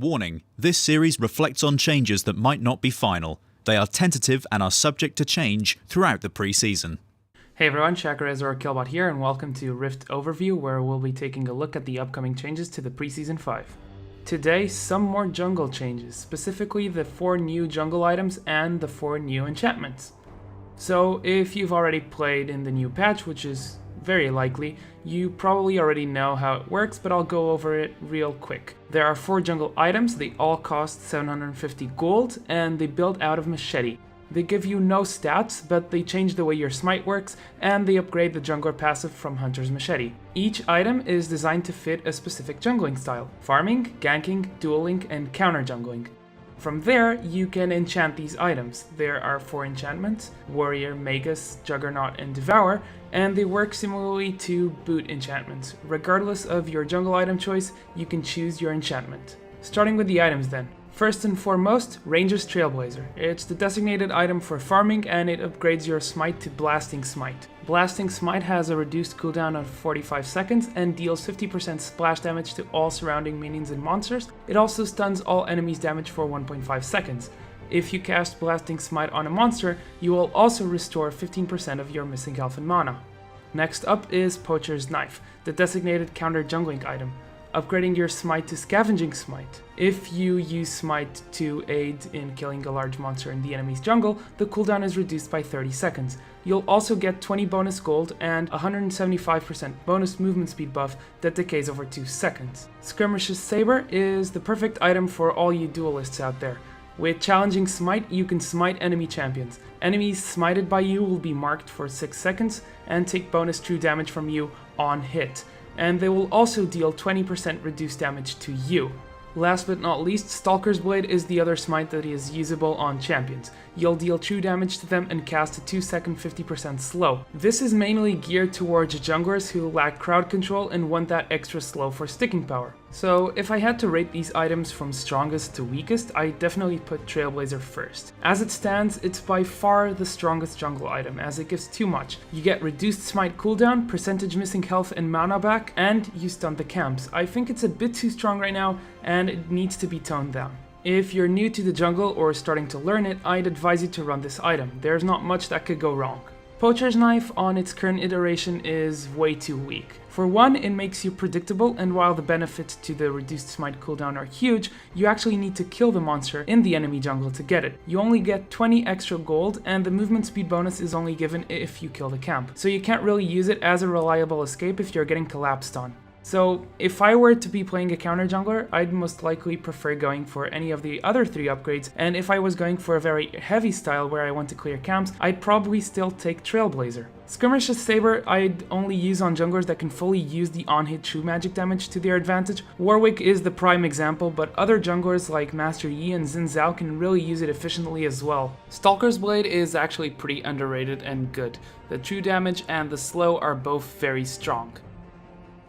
Warning, this series reflects on changes that might not be final. They are tentative and are subject to change throughout the pre-season. Hey everyone, Shakarez or Killbot here, and welcome to Rift Overview, where we'll be taking a look at the upcoming changes to the Preseason 5. Today, some more jungle changes, specifically the 4 new jungle items and the 4 new enchantments. So if you've already played in the new patch, which is very likely, you probably already know how it works, but I'll go over it real quick. There are 4 jungle items, they all cost 750 gold, and they build out of machete. They give you no stats, but they change the way your smite works, and they upgrade the jungler passive from Hunter's Machete. Each item is designed to fit a specific jungling style: farming, ganking, dueling, and counter jungling. From there, you can enchant these items. There are 4 enchantments: Warrior, Magus, Juggernaut, and Devour, and they work similarly to boot enchantments. Regardless of your jungle item choice, you can choose your enchantment. Starting with the items then. First and foremost, Ranger's Trailblazer. It's the designated item for farming, and it upgrades your smite to Blasting Smite. Blasting Smite has a reduced cooldown of 45 seconds and deals 50% splash damage to all surrounding minions and monsters. It also stuns all enemies' damage for 1.5 seconds. If you cast Blasting Smite on a monster, you will also restore 15% of your missing health and mana. Next up is Poacher's Knife, the designated counter jungling item, upgrading your smite to Scavenging Smite. If you use smite to aid in killing a large monster in the enemy's jungle, the cooldown is reduced by 30 seconds. You'll also get 20 bonus gold and 175% bonus movement speed buff that decays over 2 seconds. Skirmish's Saber is the perfect item for all you duelists out there. With Challenging Smite, you can smite enemy champions. Enemies smited by you will be marked for 6 seconds and take bonus true damage from you on hit, and they will also deal 20% reduced damage to you. Last but not least, Stalker's Blade is the other smite that is usable on champions. You'll deal true damage to them and cast a 2-second 50% slow. This is mainly geared towards junglers who lack crowd control and want that extra slow for sticking power. So if I had to rate these items from strongest to weakest, I definitely put Trailblazer first. As it stands, it's by far the strongest jungle item, as it gives too much. You get reduced smite cooldown, percentage missing health and mana back, and you stun the camps. I think it's a bit too strong right now, and it needs to be toned down. If you're new to the jungle or starting to learn it, I'd advise you to run this item. There's not much that could go wrong. Poacher's Knife on its current iteration is way too weak. For one, it makes you predictable, and while the benefits to the reduced smite cooldown are huge, you actually need to kill the monster in the enemy jungle to get it. You only get 20 extra gold, and the movement speed bonus is only given if you kill the camp, so you can't really use it as a reliable escape if you're getting collapsed on. So if I were to be playing a counter jungler, I'd most likely prefer going for any of the other 3 upgrades, and if I was going for a very heavy style where I want to clear camps, I'd probably still take Trailblazer. Skirmish's Saber I'd only use on junglers that can fully use the on-hit true magic damage to their advantage. Warwick is the prime example, but other junglers like Master Yi and Xin Zhao can really use it efficiently as well. Stalker's Blade is actually pretty underrated and good. The true damage and the slow are both very strong.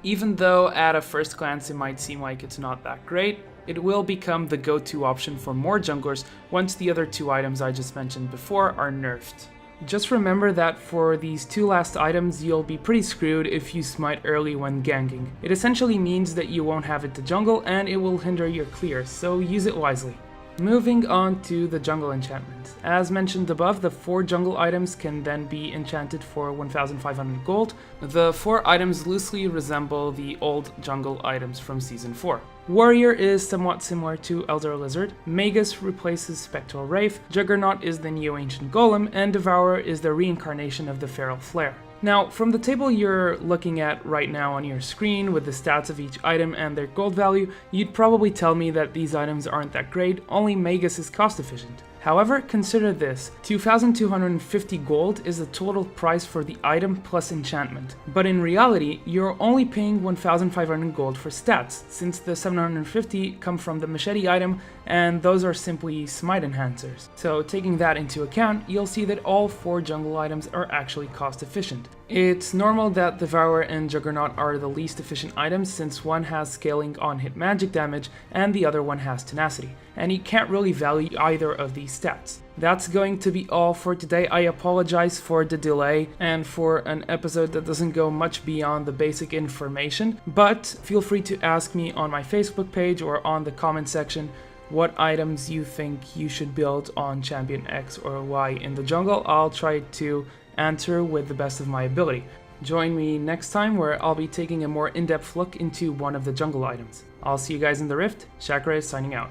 Even though at a first glance it might seem like it's not that great, it will become the go-to option for more junglers once the other 2 items I just mentioned before are nerfed. Just remember that for these 2 last items, you'll be pretty screwed if you smite early when ganking. It essentially means that you won't have it to jungle and it will hinder your clears, so use it wisely. Moving on to the jungle enchantments. As mentioned above, the 4 jungle items can then be enchanted for 1,500 gold. The 4 items loosely resemble the old jungle items from Season 4. Warrior is somewhat similar to Elder Lizard, Magus replaces Spectral Wraith, Juggernaut is the new Ancient Golem, and Devourer is the reincarnation of the Feral Flare. Now, from the table you're looking at right now on your screen with the stats of each item and their gold value, you'd probably tell me that these items aren't that great, only Magus is cost efficient. However, consider this: 2,250 gold is the total price for the item plus enchantment. But in reality, you're only paying 1,500 gold for stats, since the 750 come from the machete item, and those are simply smite enhancers. So taking that into account, you'll see that all 4 jungle items are actually cost efficient. It's normal that Devourer and Juggernaut are the least efficient items since one has scaling on hit magic damage and the other one has tenacity, and you can't really value either of these stats. That's going to be all for today. I apologize for the delay and for an episode that doesn't go much beyond the basic information, but feel free to ask me on my Facebook page or on the comment section what items you think you should build on Champion X or Y in the jungle. I'll try to answer with the best of my ability. Join me next time where I'll be taking a more in-depth look into one of the jungle items. I'll see you guys in the Rift. Chakra is signing out.